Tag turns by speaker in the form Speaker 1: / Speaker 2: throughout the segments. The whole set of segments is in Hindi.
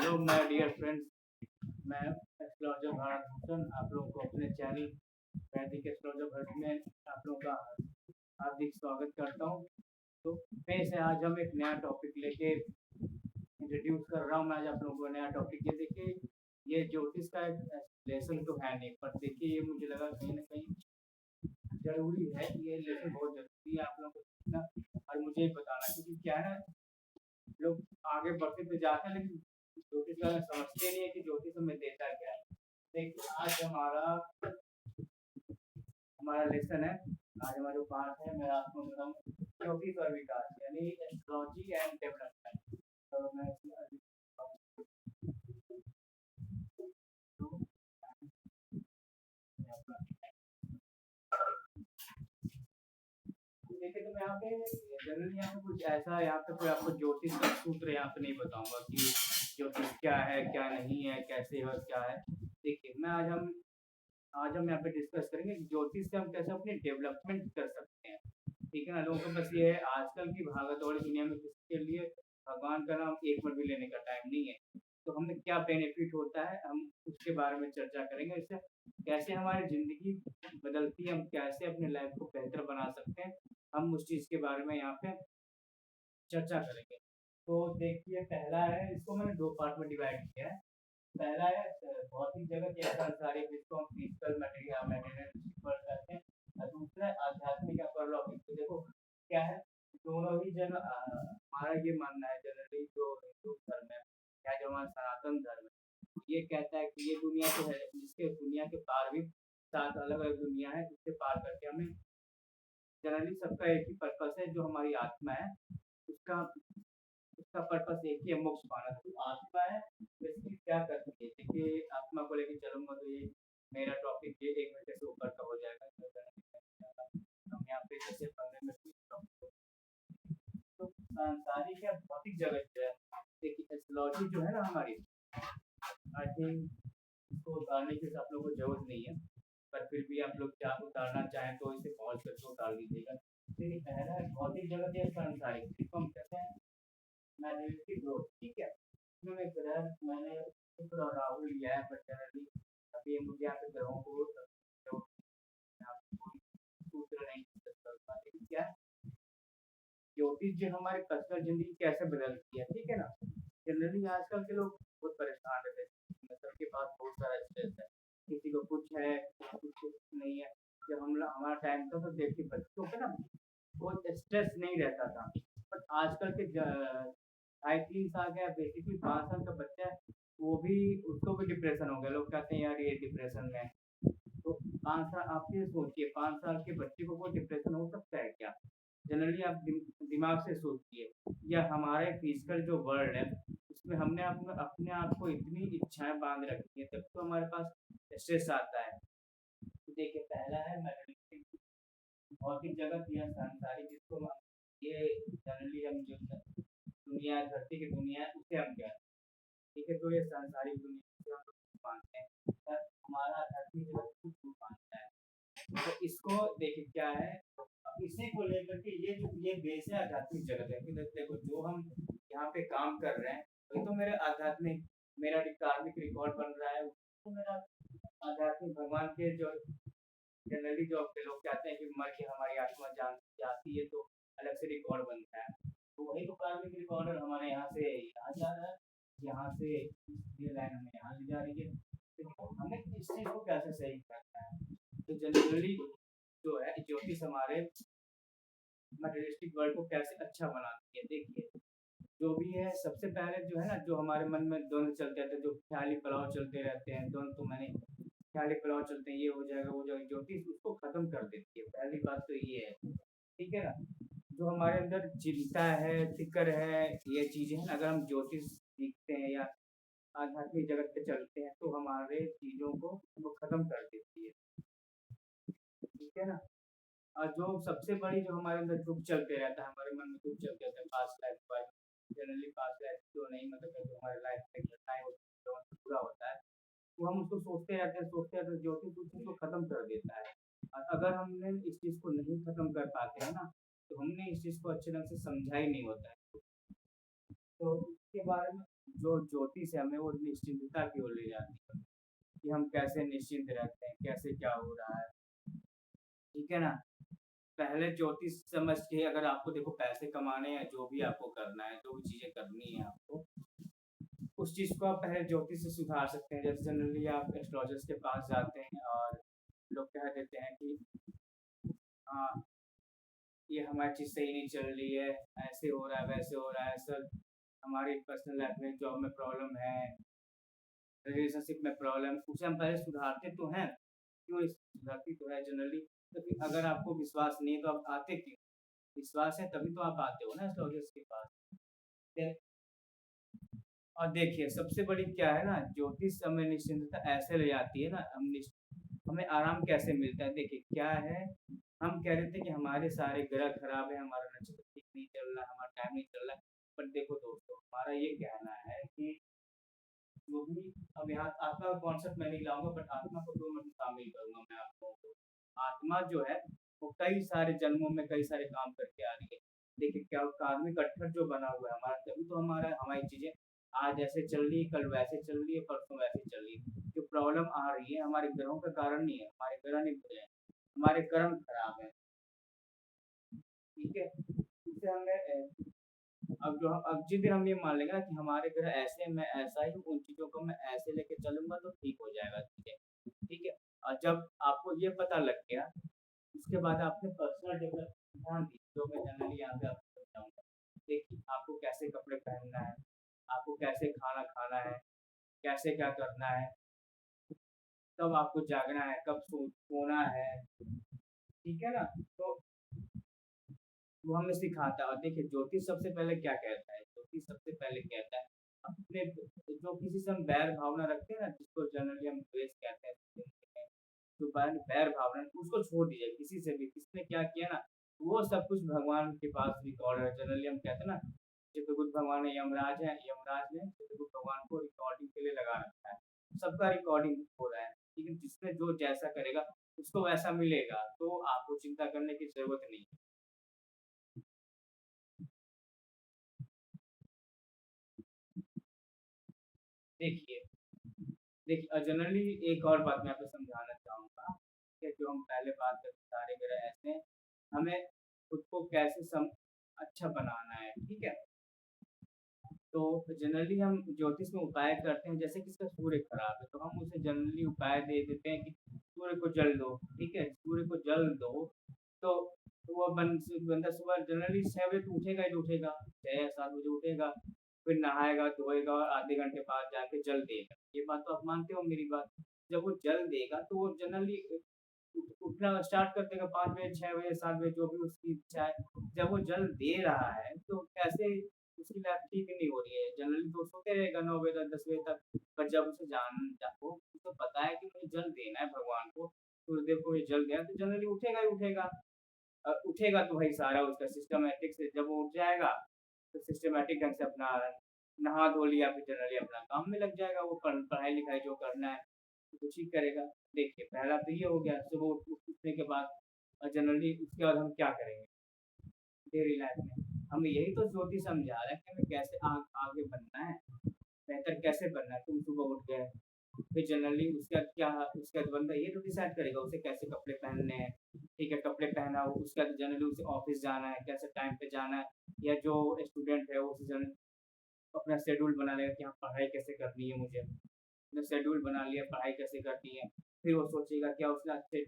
Speaker 1: हेलो माय डियर फ्रेंड्स, मैं एस्ट्रोलॉजर भारत भूषण आप लोगों को अपने चैनल वैदिक एस्ट्रोलॉजर भारत में आप लोगों का हार्दिक स्वागत करता हूँ। तो फिर से आज हम एक नया टॉपिक लेके इंट्रोड्यूस कर रहा हूँ। मैं आज आप लोगों को नया टॉपिक ये देखिए, ये ज्योतिष का एक लेसन तो है नहीं, पर देखिए ये मुझे लगा कहीं ना कहीं जरूरी है। ये लेसन बहुत जरूरी है आप लोगों को सीखना और मुझे बताना, क्योंकि क्या है ना, लोग आगे बढ़ते तो जाते हैं लेकिन ज्योतिष का समझते नहीं है कि ज्योतिष हमें देता क्या है। देखिए आज हमारा हमारा लेसन है, आज हमारा जो पाठ है मैं आपको बताऊँ ज्योतिष और विकास यानी एस्ट्रोलॉजी एंड डेवलपमेंट। तो मैं देखिए, तो मैं यहाँ पे जनरली यहाँ पे कुछ ऐसा यहाँ पे कोई आपको ज्योतिष का सूत्र यहाँ पे नहीं बताऊंगा कि ज्योतिष क्या है क्या नहीं है कैसे और क्या है। देखिए मैं आज हम यहाँ पे डिस्कस करेंगे कि ज्योतिष से हम कैसे अपनी डेवलपमेंट कर सकते हैं। ठीक है ना, लोगों को बस ये है आजकल की भागदौड़ दुनिया में किसी के लिए भगवान का नाम एक मिनट भी लेने का टाइम नहीं है। तो हमें क्या बेनिफिट होता है हम उसके बारे में चर्चा करेंगे। इससे कैसे हमारी जिंदगी बदलती है, हम कैसे अपने लाइफ को बेहतर बना सकते हैं, हम उस चीज के बारे में यहाँ पे चर्चा करेंगे। तो देखिए पहला है, इसको मैंने दो पार्ट में डिवाइड किया है। पहला है भौतिक जगत या सांसारिक, जिसको हम फिजिकल मटेरियल कहते हैं, और दूसरा है आध्यात्मिक या परलौकिक। तो देखो क्या है, दोनों ही जन हमारा ये मानना है जनरली जो हिंदू धर्म है या जो हमारा सनातन धर्म है, ये कहता है कि ये दुनिया तो है, जिसके दुनिया के पार भी सात अलग अलग दुनिया है, जिससे पार करके हमें जनरली सबका एक ही पर्पस है, जो हमारी आत्मा है उसका उसका पर्पस एक ही है, मोक्ष पाना। तो आत्मा है बेसिकली क्या करती है, देखिए आत्मा को लेके चलूंगा तो ये मेरा टॉपिक ये 1 घंटे से ऊपर का हो जाएगा। हम यहाँ पे जैसे 15 मिनट तो सांसारिक या भौतिक जगत जो है, देखिए एस्ट्रोलॉजी जो है ना हमारी, आई थिंक इसको उतारने की आप लोग को जरूरत नहीं है, पर फिर भी आप लोग क्या उतारना चाहें तो इसे पॉज करके उतार दीजिएगा। देखिए पहला है भौतिक जगत या सांसारिक, जिसको हम कहते हैं मैथमेटिक ग्रोथ। ठीक है, इसमें मैं ग्रह मैंने शुक्र और राहु लिया है, बट जनरली अभी मुझे यहाँ पे ग्रहों को कोई सूत्र नहीं कर पाते। लेकिन क्या ज्योतिष जो हमारे पर्सनल जिंदगी कैसे बदलती है, ठीक है ना। जनरली आजकल के लोग बहुत परेशान रहते हैं, सबके पास बहुत सारा स्ट्रेस है, किसी को कुछ है कुछ नहीं है। जब हम हमारा टाइम था तो देखिए बच्चों पे ना बहुत स्ट्रेस नहीं रहता था, बट आजकल के 2.5-3 साल का बेसिकली 5 साल का बच्चा है, वो भी उसको भी डिप्रेशन हो गया। लोग कहते हैं यार ये डिप्रेशन में है। तो 5 साल आप ये सोचिए, 5 साल के बच्चे को कोई डिप्रेशन हो सकता है क्या। जनरली आप दिमाग से सोचिए, या हमारे फिजिकल जो वर्ल्ड है उसमें हमने अपने आप को इतनी इच्छाएं बांध रखी है, तब तो हमारे पास स्ट्रेस आता है। तो देखिए पहला है मैथमेटिक्स भौतिक जगत या सांसारिक, जिसको ये जनरली हम जो दुनिया धरती की दुनिया है उसे हम कहते हैं। ठीक है, तो ये सांसारिक दुनिया से हम लोग मानते हैं, पर हमारा आध्यात्मिक जगत कुछ मानता है। तो इसको देखिए क्या है, इसी को लेकर के ये बेस है आध्यात्मिक जगत है कि देखो जो हम यहाँ पे काम कर रहे हैं वही तो मेरे आध्यात्मिक, मेरा कार्मिक रिकॉर्ड बन रहा है, तो मेरा आध्यात्मिक भगवान के जो जनरली जो लोग कहते हैं कि मर के हमारी आत्मा जाती है तो अलग से रिकॉर्ड बनता है। तो वही तो कार्मिक रिकॉर्ड हमारे यहाँ से यहाँ जा रहा है, यहाँ से ये लाइन हमें यहाँ ले जा रही है। तो हमें इस चीज को कैसे सही करना है। तो जनरली जो है ज्योतिष हमारे मटेरियलिस्टिक वर्ल्ड को कैसे अच्छा बनाती है। देखिए जो भी है, सबसे पहले जो है ना, जो हमारे मन में द्वंद चलते रहते हैं, जो ख्याली पलाव चलते रहते हैं, द्वंद तो मैंने ख्याली पलाव चलते हैं, ये हो जाएगा वो जाएगा, ज्योतिष उसको खत्म कर देती है। पहली बात तो ये है, ठीक है ना। जो हमारे अंदर चिंता है, फिक्र है, ये चीजें हैं, अगर हम ज्योतिष सीखते हैं या आध्यात्मिक जगत पे चलते हैं तो हमारे चीजों को वो खत्म कर देती है। ठीक है ना। और जो सबसे बड़ी जो हमारे अंदर दुख चलते रहता है, हमारे मन में दुख चलते रहता है पास्ट लाइफ पर, जनरली पास्ट लाइफ जो नहीं मतलब जो हमारे लाइफ में घटनाएं होती हैं, जो हमसे बुरा होता है, तो हम उसको सोचते रहते हैं, ज्योतिष उस चीज को खत्म कर देता है। और अगर हमने इस चीज को नहीं खत्म कर पाते हैं ना, तो हमने इस चीज को अच्छे ढंग से समझा ही नहीं होता है। तो इसके बारे में जो ज्योतिष है हमें वो निश्चिंतता की ओर ले जाती है कि हम कैसे निश्चिंत रहते हैं, कैसे क्या हो रहा है, ठीक है ना? पहले ज्योतिष समझ के अगर आपको देखो पैसे कमाने हैं, जो भी आपको करना है, जो भी चीज़ें करनी है आपको, उस चीज़ को आप पहले ज्योतिष से सुधार सकते हैं। जैसे जनरली आप एस्ट्रोलॉजर्स के पास जाते हैं और लोग कह देते हैं कि हाँ, ये हमारी चीज़ सही नहीं चल रही है, ऐसे हो रहा है, वैसे हो रहा है, सर हमारी पर्सनल लाइफ में, जॉब में प्रॉब्लम है, रिलेशनशिप में प्रॉब्लम, उसे हम पहले सुधारते तो हैं, क्यों सुधारती तो है जनरली। तो फिर अगर आपको विश्वास नहीं है तो आप आते क्यों? विश्वास है तभी तो आप आते हो ना एस्ट्रोलॉजर्स के पास। दे- और देखिए सबसे बड़ी क्या है ना, ज्योतिष हमें निश्चिंतता ऐसे ले जाती है ना, हमें आराम कैसे मिलता है। देखिए क्या है, हम कह रहे थे कि हमारे सारे ग्रह खराब है, हमारा नक्षत्र ठीक नहीं चल रहा है, हमारा टाइम नहीं चल रहा है। पर देखो दोस्तों, हमारा ये कहना है कि जो भी, अब यहाँ आत्मा का कॉन्सेप्ट मैं नहीं लाऊंगा, बट आत्मा को 2 मिनट में शामिल करूंगा मैं आप लोगों को। आत्मा जो है वो कई सारे जन्मों में कई सारे काम करके आ रही है। देखिए क्या कार्मिक गठर जो बना हुआ है हमारा, तभी तो हमारा हमारी चीजें आज ऐसे चल रही है, कल वैसे चल रही है, परसों वैसे चल रही है। जो प्रॉब्लम आ रही है हमारे ग्रहों का कारण नहीं है, हमारे ग्रह नहीं बुरे हैं, हमारे कर्म खराब है, ठीक है। इससे हमें अब जिस दिन हम ये मान लेंगे ना कि हमारे ग्रह ऐसे हैं, मैं ऐसा ही हूँ, उन चीज़ों को मैं ऐसे लेके चलूँगा तो ठीक हो जाएगा चीज़ें, ठीक है। और जब आपको ये पता लग गया, उसके बाद आपने पर्सनल डेवलप ध्यान दी, जो मैं जनरली यहाँ पे आपको बताऊँगा। देखिए, आपको कैसे कपड़े पहनना है, आपको कैसे खाना खाना है, कैसे क्या करना है, कब आपको जागना है, कब सोना है, ठीक है ना? तो वो हमें सिखाता है। और देखिए ज्योतिष सबसे पहले क्या कहता है, ज्योतिष सबसे पहले कहता है अपने जो किसी से हम बैर भावना रखते हैं ना, जिसको जनरली हम द्वेष कहते हैं, जो बैर भावना उसको छोड़ दीजिए। किसी से भी किसने क्या किया ना, वो सब कुछ भगवान के पास रिकॉर्ड है। जनरली हम कहते हैं ना, चित्रगुप्त भगवान है, यमराज है, यमराज ने चित्रगुप्त भगवान को रिकॉर्डिंग के लिए लगा रखा है। सबका रिकॉर्डिंग हो रहा है, लेकिन जिसने जो जैसा करेगा उसको वैसा मिलेगा, तो आपको चिंता करने की जरूरत नहीं है। देखिए देखिए जनरली एक और बात मैं आपको समझाना चाहूँगा कि जो हम पहले बात करते सारे ग्रह ऐसे हैं, हमें खुद को कैसे अच्छा बनाना है, ठीक है? तो जनरली हम ज्योतिष में उपाय करते हैं, जैसे किसका सूर्य खराब है तो हम उसे जनरली उपाय दे देते हैं कि सूर्य को जल दो, ठीक है? सूर्य को जल दो, तो वो बंदा सुबह जनरली 6 बजे तो उठेगा ही उठेगा, 6 या 7 बजे उठेगा, फिर नहाएगा, धोएगा और आधे घंटे बाद जाके जल देगा। ये बात तो आप मानते हो मेरी बात? जब वो जल देगा तो वो जनरली उठना स्टार्ट कर देगा 5 बजे, 6 बजे, 7 बजे जो भी उसकी इच्छा है। जब वो जल दे रहा है तो कैसे उसकी लाइफ ठीक नहीं हो रही है। जनरली तो सोते रहेगा 9 बजे तक, 10 बजे तक। पर जब उसे वो उसे पता है कि मुझे जल देना है भगवान को, सूर्यदेव को ये जल देना है, तो जनरली उठेगा ही उठेगा। उठेगा तो भाई सारा उसका सिस्टमैटिक से जब वो उठ जाएगा, तो सिस्टमैटिक ढंग से अपना नहा धो लिया, फिर जनरली अपना काम में लग जाएगा। वो पढ़ाई लिखाई जो करना है तो ठीक करेगा। देखिए पहला तो ये हो गया, सुबह उठने के बाद। और जनरली उसके बाद हम क्या करेंगे डेली लाइफ में? हमें यही तो ज्योतिष समझा रहा है कि हमें कैसे आगे बढ़ना है, बेहतर कैसे बनना है। तुम सुबह उठ गए, फिर जनरली उसका क्या, उसका बंदा ये तो डिसाइड करेगा उसे कैसे कपड़े पहनने हैं, ठीक है? कपड़े पहना हो, उसका जनरली उसे ऑफिस जाना है, कैसे टाइम पे जाना है, या जो स्टूडेंट है वो उसे अपना शेड्यूल बना लेगा कि हाँ पढ़ाई कैसे करनी है मुझे, उसने शेड्यूल बना लिया पढ़ाई कैसे करनी है। फिर वो सोचेगा क्या उसने अच्छे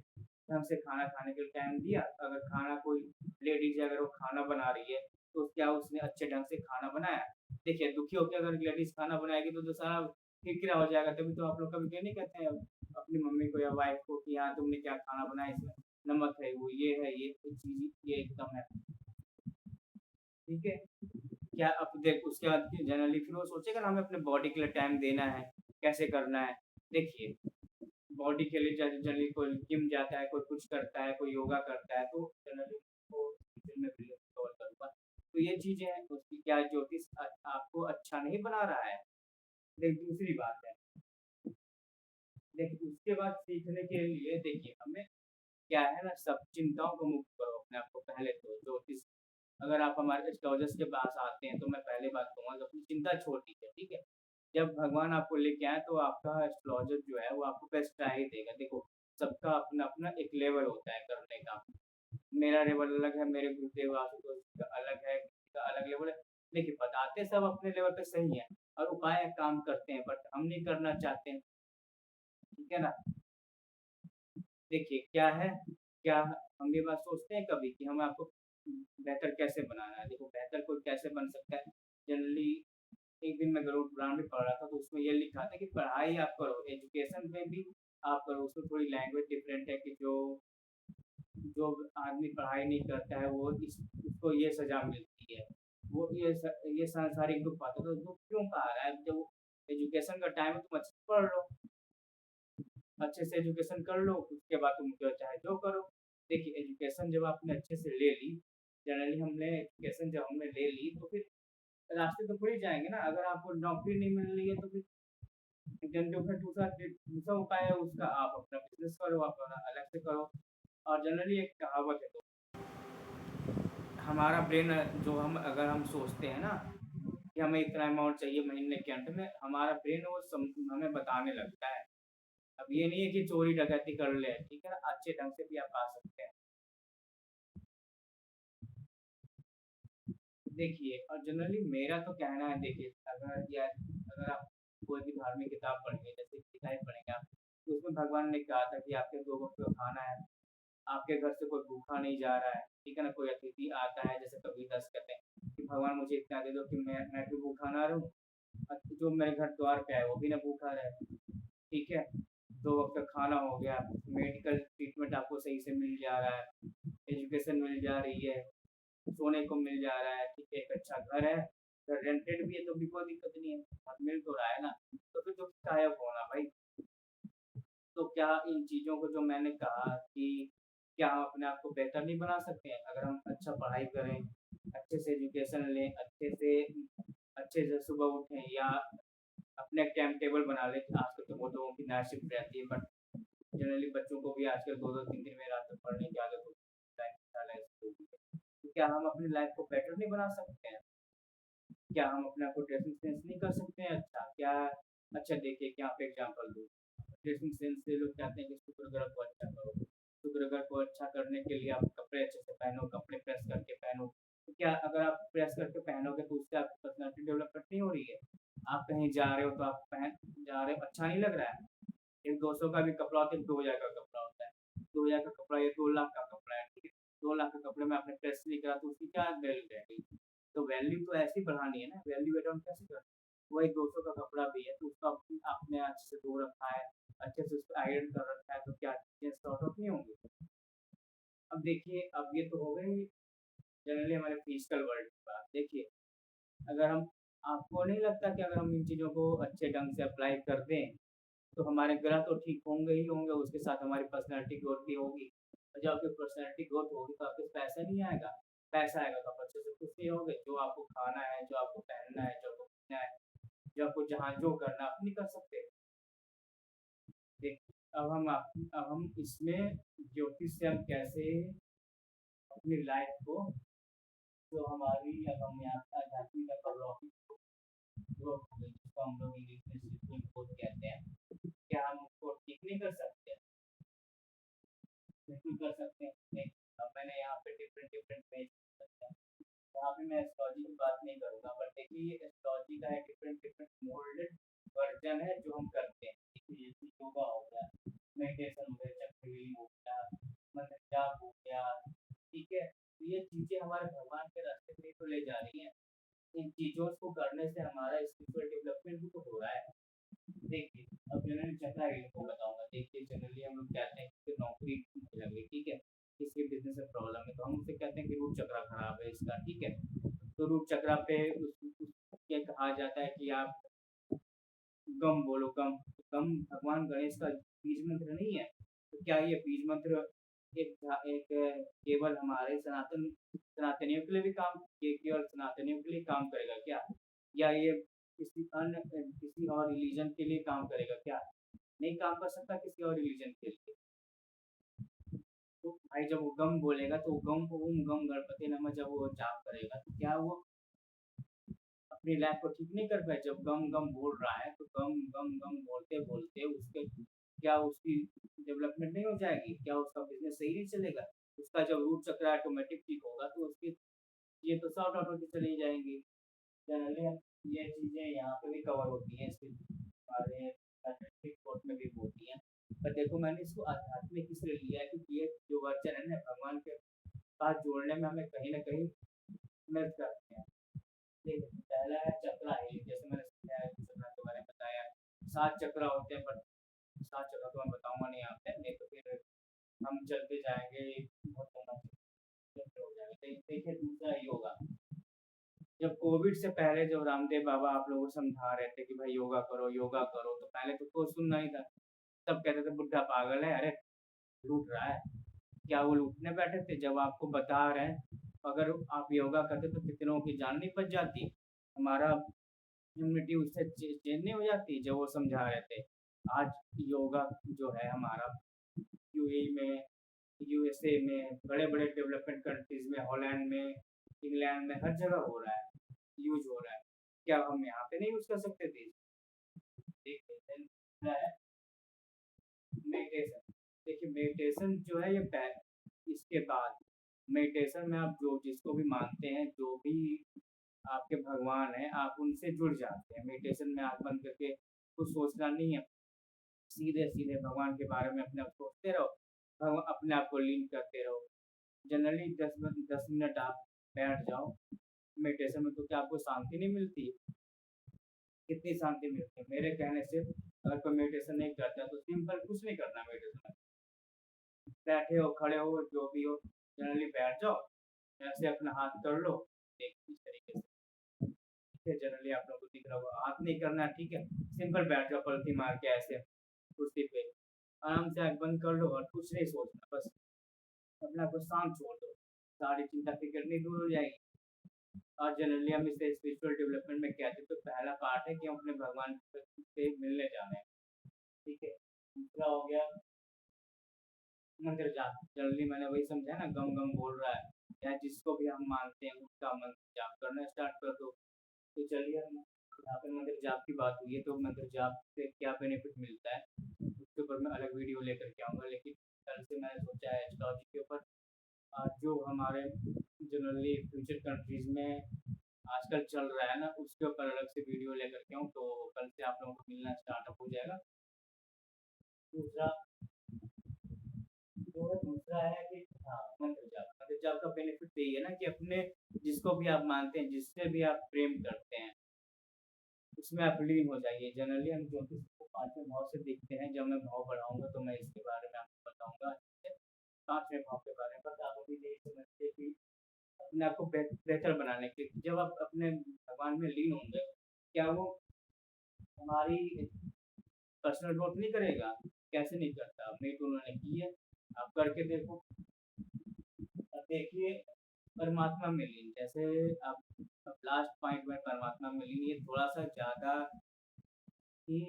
Speaker 1: ढंग से खाना खाने के लिए टाइम दिया। अगर खाना कोई लेडीज है, अगर वो खाना बना रही है तो क्या उसने अच्छे ढंग से खाना बनाया? देखिए दुखी होकर अगर लेडीज खाना बनाएगी तो सारा किरकिरा हो जाएगा। तभी तो आप लोग कभी ये नहीं कहते हैं अपनी मम्मी को या वाइफ को कि हाँ तुमने क्या खाना बनाया, इसमें नमक है, वो ये है, ये चीज ये एकदम है, ठीक है? क्या अब देख उसके बाद जनरली फिर वो सोचेगा ना हमें अपने बॉडी के लिए टाइम देना है, कैसे करना है। देखिए बॉडी के लिए जनरली कोई जिम जाता है, कोई कुछ करता है, कोई योगा करता है, तो जनरली उसको फ्यूचर में बिल्कुल कवर करूँगा। तो ये चीज़ें हैं, उसकी क्या ज्योतिष आपको अच्छा नहीं बना रहा है। एक दूसरी बात है, देखिए उसके बाद सीखने के लिए देखिए हमें क्या है ना, सब चिंताओं को मुक्त करो अपने आप को पहले तो ज्योतिष। अगर आप हमारे एस्ट्रोलजर्स के पास आते हैं तो मैं पहले बात कहूँगा कि अपनी चिंता छोड़ दीजिए, ठीक है? जब भगवान आपको लेके आए तो आपका एस्ट्रोलॉजर जो है वो आपको बेस्ट राय ही देगा। देखो, सबका अपना-अपना एक लेवल होता है करने का। मेरा लेवल अलग है, मेरे गुरुदेव आशुतोष जी का अलग है, किसी का अलग लेवल है। देखिए, बताते सब अपने लेवल पे सही हैं और उपाय काम करते हैं, बट हम नहीं करना चाहते हैं, ठीक है ना? देखिए, क्या है, क्या हम ये बात सोचते हैं कभी कि हमें आपको बेहतर कैसे बनाना है? देखो, बेहतर कोई कैसे बन सकता है? जनरली एक दिन मैं गरुड़ पुराण भी पढ़ रहा था, तो उसमें ये लिखा था कि पढ़ाई आप करो, एजुकेशन में भी आप करो। उसमें थोड़ी लैंग्वेज डिफरेंट है कि जो जो आदमी पढ़ाई नहीं करता है, वो उसको ये सज़ा मिलती है। वो ये सांसारिक दुःख पाता है, तो दुःख क्यों पा रहा है? जब एजुकेशन का टाइम है, तुम अच्छे से पढ़ लो, अच्छे से एजुकेशन कर लो, उसके बाद तुम जो चाहे जो करो। देखिए, एजुकेशन जब आपने अच्छे से ले ली, जनरली हमने एजुकेशन जब हमने ले ली, तो फिर रास्ते तो खुल ही जाएँगे ना। अगर आपको नौकरी नहीं मिल रही है, तो फिर जन जो फिर दूसरा उपाय है उसका, आप अपना बिज़नेस करो, आप अपना अलग से करो। और जनरली एक कहावत है, तो हमारा ब्रेन जो हम अगर हम सोचते हैं ना कि हमें इतना अमाउंट चाहिए महीने के अंत में, हमारा ब्रेन वो हमें बताने लगता है। अब ये नहीं है कि चोरी डकैती कर ले, ठीक है ना? अच्छे ढंग से भी आप आ सकते हैं। देखिए, और जनरली मेरा तो कहना है, देखिए, अगर आप कोई भी धार्मिक किताब पढ़ेंगे, जैसे गीता ही पढ़ेंगे आप, तो उसमें भगवान ने कहा था कि आपके 2 वक़्त का खाना है, आपके घर से कोई भूखा नहीं जा रहा है, ठीक है ना? कोई अतिथि आता है, जैसे कबीरदास कहते हैं कि भगवान मुझे इतना दे दो कि मैं भी भूखा ना रहूँ, जो मेरे घर द्वार पे आए वो भी ना भूखा रहे, ठीक है? 2 वक़्त का खाना हो गया, मेडिकल ट्रीटमेंट आपको सही से मिल जा रहा है, एजुकेशन मिल जा रही है, सोने को मिल जा रहा है, ठीक है, एक अच्छा घर है, घर रेंटेड भी है तो भी कोई दिक्कत नहीं है, और मिल तो रहा है ना, तो फिर दुःख काहे को होना भाई? तो क्या इन चीज़ों को जो मैंने कहा कि क्या हम अपने आप को बेहतर नहीं बना सकते हैं? अगर हम अच्छा पढ़ाई करें, अच्छे से एजुकेशन लें, अच्छे से सुबह उठें, या अपने टाइम टेबल बना लें। आजकल तो बहुत लोगों की नाइट शिफ्ट रहती है, बट जनरली बच्चों को भी आजकल 2-2 3-3 बजे रात तक पढ़ने की आदत होती है, टाइम निकाला है स्कूल में। तो क्या हम अपनी लाइफ को बेटर नहीं बना सकते हैं? क्या हम अपने आप को ड्रेसिंग सेंस नहीं कर सकते हैं अच्छा? अच्छा, देखिए, क्या आप एग्ज़ाम्पल दूँ? ड्रेसिंग सेंस से लोग चाहते हैं कि शुक्र ग्रह को अच्छा करो। शुक्र ग्रह को अच्छा करने के लिए आप कपड़े अच्छे से पहनो, कपड़े प्रेस करके पहनो। तो क्या अगर आप प्रेस करके पहनोगे तो उससे आपकी पर्सनैलिटी डेवलपमेंट नहीं हो रही है? आप कहीं जा रहे हो तो आप पहन जा रहे हो, अच्छा नहीं लग रहा है? एक 200 का भी कपड़ा होता है, 2000 का कपड़ा होता है। 2000 का कपड़ा या 2 लाख का कपड़ा है, ठीक है? 2 लाख के कपड़े में आपने प्रेस नहीं करा तो उसकी क्या वैल्यू रहेगी? तो वैल्यू तो ऐसे ही बढ़ानी है ना, वैल्यू एड ऑन कैसे करना है? वही 200 का कपड़ा भी है, तो उसको आपने अच्छे से धो रखा है, अच्छे से उसको आयरन कर रखा है, तो क्या चीज़ें सॉर्ट आउट नहीं होंगी? अब देखिए, अब ये तो हो गई जनरली हमारे फिजिकल वर्ल्ड की बात। देखिए, अगर हम आपको नहीं लगता कि अगर हम इन चीज़ों को अच्छे ढंग से अप्लाई कर दें, तो हमारे ग्रह तो ठीक होंगे ही होंगे, उसके साथ हमारी पर्सनैलिटी ग्रोथ भी होगी। और जब आपकी पर्सनैलिटी ग्रोथ होगी तो आपके पास पैसा नहीं आएगा, पैसा आएगा तो आप अच्छे से खुश नहीं होगे, जो आपको खाना है, जो आपको पहनना है, जो आपको पीना है, जो आपको जहाँ जो करना है, आप नहीं कर सकते। देख, अब हम इसमें ज्योतिष से हम कैसे अपनी लाइफ को, जो हमारी, अब हम यहाँ आध्यात्मिक ग्रोथ हो गई, जिसको हम लोग इंग्लिश में स्पिरिचुअल ग्रोथ कहते हैं, क्या हम उसको ठीक नहीं कर सकते? बिल्कुल कर सकते हैं। नहीं, अब मैंने यहाँ पे डिफरेंट डिफरेंट पेज रखे हैं। यहाँ पे मैं एस्ट्रोलॉजी की बात नहीं करूँगा, बट देखिए, ये एस्ट्रोलॉजी का एक डिफरेंट डिफरेंट मोल्डेड वर्जन है जो हम करते हैं। देखिए, जैसे योगा हो गया, मेडिटेशन हो गया, चक्र हीलिंग हो गया, मंत्र जाप हो गया, ठीक है? तो ये चीज़ें हमारे भगवान के रास्ते पे ही तो ले जा रही हैं। इन चीज़ों को करने से हमारा स्पिरिचुअल डेवलपमेंट भी तो हो रहा है। देखिए, अब जनरली चक्रा हीलिंग को बताऊँगा। देखिए, जनरली हम लोग कहते हैं कि नौकरी नहीं लग रही, ठीक है? किसी बिज़नेस में प्रॉब्लम है, तो हम उसे कहते हैं कि रूट चक्रा खराब है इसका, ठीक है? तो रूट चक्रा पे ये कहा जाता है कि आप गम बोलो, गम। गम भगवान गणेश का बीज मंत्र नहीं है? तो क्या ये बीज मंत्र एक केवल हमारे सनातनियों के लिए भी ये केवल सनातनियों के लिए काम करेगा क्या? या ये किसी और रिलीजन के लिए काम करेगा क्या? नहीं काम कर सकता किसी और रिलीजन के लिए। तो भाई, जब वो गम बोलेगा तो गम ओम गम गणपति नमः जब वो जाप करेगा, तो क्या वो अपनी लाइफ को ठीक नहीं कर पाए। जब गम गम बोल रहा है तो गम गम गम बोलते बोलते उसके क्या उसकी डेवलपमेंट नहीं हो जाएगी? क्या उसका बिजनेस सही नहीं चलेगा? उसका जब रूट चक्र ऑटोमेटिक ठीक होगा तो उसकी ये तो सॉर्ट आउट होती चली जाएंगी। जनरली ये चीजें यहाँ पे भी कवर होती हैं, इसके हमारे आध्यात्मिक कोर्ट में भी होती हैं। पर देखो मैंने इसको आध्यात्मिक इसलिए लिया है क्योंकि ये जो वचन है ना भगवान के साथ जोड़ने में हमें कहीं ना कहीं मदद करते हैं। ठीक है, पहला है चक्रा ही, जैसे मैंने समझाया चक्रा के बारे में बताया। 7 चक्र होते हैं, पर 7 चक्र तो मैं बताऊँगा नहीं यहाँ पे, नहीं तो फिर हम चलते जाएँगे, बहुत लंबा चक्र हो जाएगा। देखिए दूसरा योगा, जब कोविड से पहले जब रामदेव बाबा आप लोगों को समझा रहे थे कि भाई योगा करो, तो पहले तो कोई सुनना ही था। सब कहते थे बुड्ढा पागल है, अरे लूट रहा है। क्या वो लूटने बैठे थे? जब आपको बता रहे हैं, अगर आप योगा करते तो कितनों की जान नहीं बच जाती। हमारा इम्यूनिटी उससे चेंज नहीं हो जाती जब वो समझा रहे थे। आज योगा जो है हमारा यूएई में, यूएसए में, बड़े-बड़े डेवलपमेंट कंट्रीज़ में, हॉलैंड में, इंग्लैंड में, हर जगह हो रहा है, यूज़ हो रहा है। क्या हम यहाँ पे नहीं यूज़ कर सकते थे? देखिए देन दूसरा है मेडिटेशन। देखिए मेडिटेशन जो है ये इसके बाद मेडिटेशन में आप जो जिसको भी मानते हैं, जो भी आपके भगवान हैं, आप उनसे जुड़ जाते हैं। मेडिटेशन में आँख बंद करके कुछ सोचना नहीं है, सीधे-सीधे भगवान के बारे में अपने आप सोचते रहो, अपने आप को लीन करते रहो। जनरली 10 मिनट आप बैठ जाओ मेडिटेशन में, तो क्या आपको शांति नहीं मिलती? कितनी शांति मिलती है। मेरे कहने से अगर कोई मेडिटेशन नहीं करता तो सिंपल कुछ नहीं करना मेडिटेशन में। बैठे हो, खड़े हो, जो भी हो, जनरली बैठ जाओ, ऐसे अपना हाथ कर लो, एक इस तरीके से। ठीक है, जनरली आप लोगों को दिख रहा होगा, हाथ नहीं करना है, ठीक है? सिंपल बैठ जाओ पलथी मार के ऐसे कुर्सी पे, आराम से आँख बंद कर लो और कुछ नहीं सोचना, बस अपने आप को शांत छोड़ दो। सारी चिंता फिक्र नहीं दूर हो जाएगी। और जनरली हम इसे स्पिरिचुअल डेवलपमेंट में कहते हैं, तो पहला पार्ट है कि हम अपने भगवान से मिलने जाना है, ठीक है? दूसरा हो गया मंत्र जाप। जनरली मैंने वही समझा ना, गम गम बोल रहा है या जिसको भी हम मानते हैं उसका मंत्र जाप करना स्टार्ट कर दो। तो चलिए हम यहाँ पे मंत्र जाप की बात हुई है, तो मंत्र जाप से क्या बेनिफिट मिलता है उसके ऊपर मैं अलग वीडियो लेकर के आऊँगा। लेकिन कल से मैंने सोचा है एस्ट्रोलॉजी के ऊपर, जो हमारे जनरली फ्यूचर कंट्रीज में आजकल चल रहा है ना, उसके ऊपर अलग से वीडियो लेकर के आऊँ, तो कल से आप लोगों को मिलना स्टार्टअप हो जाएगा। दूसरा जो है दूसरा है कि हाँ, मंत्र जाप का बेनिफिट यही है ना कि अपने जिसको भी आप मानते हैं, जिससे भी आप प्रेम करते हैं, उसमें आप लीन हो जाइए। जनरली हम ज्योतिष को 5वें भाव से देखते हैं, जब मैं भाव बढ़ाऊँगा तो मैं इसके बारे में आपको बताऊँगा। 5वें भाव के बारे में, बस आप अभी यही समझिए कि अपने आप को बेहतर बनाने के लिए जब आप अपने भगवान में लीन होंगे, क्या वो हमारी पर्सनल ग्रोथ नहीं करेगा? कैसे नहीं करता? नहीं तो उन्होंने की है, आप करके देखो। अब देखिए परमात्मा में लीन, जैसे अब लास्ट पॉइंट में परमात्मा में लीन, ये थोड़ा-सा ज़्यादा ही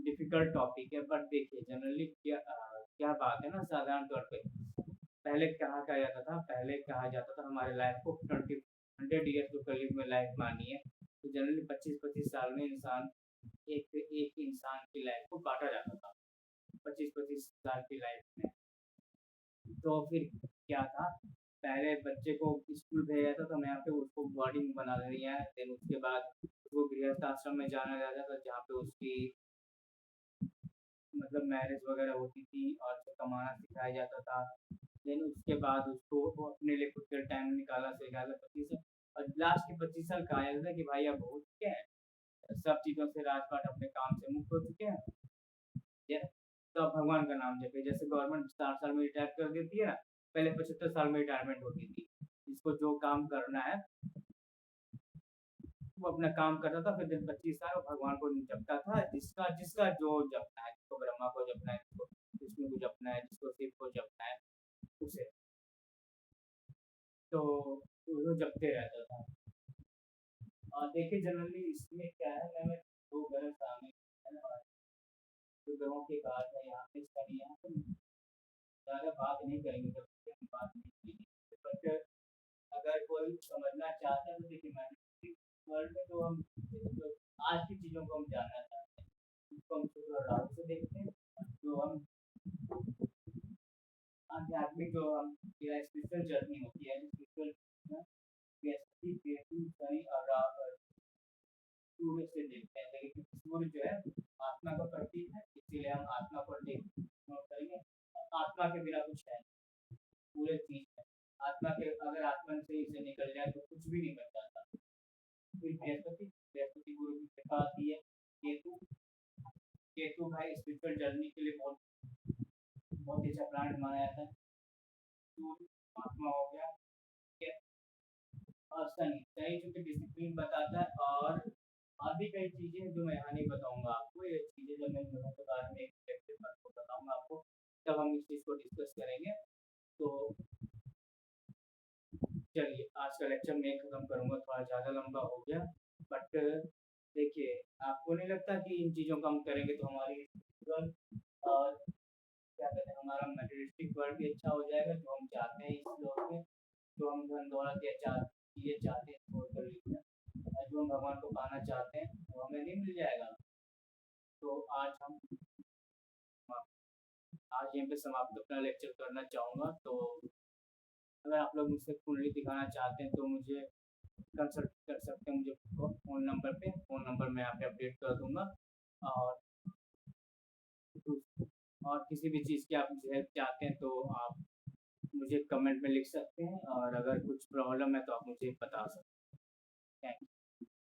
Speaker 1: डिफ़िकल्ट टॉपिक है, बट देखिए जनरली क्या बात है ना, साधारण तौर पे पहले कहा जाता था हमारे लाइफ़ को 100 ईयर्स जो कलयुग में लाइफ़ मानी है, तो जनरली 25-25 साल में एक एक इंसान की लाइफ़ को बाँटा जाता था, 25-25 साल की लाइफ़ में। तो फिर क्या था, पहले बच्चे को स्कूल भेजा जाता था, यहाँ पे उसको बोर्डिंग बना दिया है, फिर उसके बाद उसको गृहस्थ आश्रम में जाना जाता था, जहाँ पे उसकी मतलब मैरिज वगैरह होती थी और उसको कमाना सिखाया जाता था। देन उसके बाद उसको वो अपने लिए खुद का टाइम सिखाला 25 साल, और लास्ट के 25 साल कहा जाता था कि भाई अब हो चुके हैं, सब चीज़ों से राजपाट अपने काम से मुक्त हो चुके हैं, ये तो अब भगवान का नाम जपिए। जैसे गवर्नमेंट 60 साल में रिटायर कर देती है ना, पहले 75 साल में रिटायरमेंट होती थी। जिसको जो काम करना है, वो अपना काम करता था, फिर जब 25 साल वो भगवान को जपता था, जिसका जिसका जो जपना है, जिसको ब्रह्मा को जपना है, जिसको विष्णु को जपना है, जिसको शिव को जपना है, उसे। तो वो जपते रहता था। और देखिए जनरली इसमें क्या है, मैंने 2 ग्रह शामिल है ना, जो ग्रहों की बात है यहाँ पे इसका यहाँ पे ज़्यादा बात नहीं करेंगे, जब हम बात नहीं करेंगे। बट अगर कोई समझना चाहता है तो देखिए मैंने वर्ल्ड में तो हम जो आज की चीज़ों को हम जानना चाहते हैं, उसको हम शुक्र और राहु से देखते हैं। जो हम आध्यात्मिक जो हम या स्पिरिचुअल जर्नी होती है, स्पिरिचुअल बृहस्पति, केतु, शनि और राहु सूर्य से देखते हैं। लेकिन सूर्य जो है आत्मा का प्रतीक है, इसीलिए हम आत्मा को करेंगे। आत्मा के बिना कुछ है नहीं, पूरे चीज है। आत्मा के अगर आत्मा सही से निकल जाए तो कुछ भी नहीं बच जाता। फिर बृहस्पति, बृहस्पति गुरु की कृपा आती है। केतु, केतु भाई स्पिरिचुअल जर्नी के लिए बहुत बहुत अच्छा प्लान माना जाता है। सूर्य आत्मा हो गया, ठीक है। और शनि, शनि चूंकि डिसिप्लिन बताता है। और भी कई चीजें हैं जो मैं यहाँ नहीं बताऊंगा आपको। ये चीजें जब मैं ग्रहों के बारे में एक लेक्चर पर आपको बताऊंगा आपको, तब हम इस चीज को डिस्कस करेंगे। तो चलिए आज का लेक्चर मैं खत्म करूंगा, थोड़ा ज़्यादा लंबा हो गया। बट देखिए, आपको नहीं लगता कि इन चीज़ों को हम करेंगे तो हमारी स्पिरिचुअल और क्या कहते हैं, हमारा मटेरियलिस्टिक वर्ल्ड भी अच्छा हो जाएगा, जो हम चाहते हैं इस दौर में। जो हम धन दौलत या चीज़ें चाहते हैं छोड़ कर लेते हैं, जो हम भगवान को पाना चाहते हैं वो हमें नहीं मिल जाएगा। तो आज यहीं पे समाप्त अपना लेक्चर करना चाहूँगा। तो अगर आप लोग मुझसे कुंडली दिखाना चाहते हैं तो मुझे कंसल्ट कर सकते हैं, मुझे फ़ोन नंबर पे। फ़ोन नंबर मैं यहाँ पे अपडेट कर दूँगा। और और किसी भी चीज़ की आप मुझे हेल्प चाहते हैं तो आप मुझे कमेंट में लिख सकते हैं, और अगर कुछ प्रॉब्लम है तो आप मुझे बता सकते हैं। Thank you.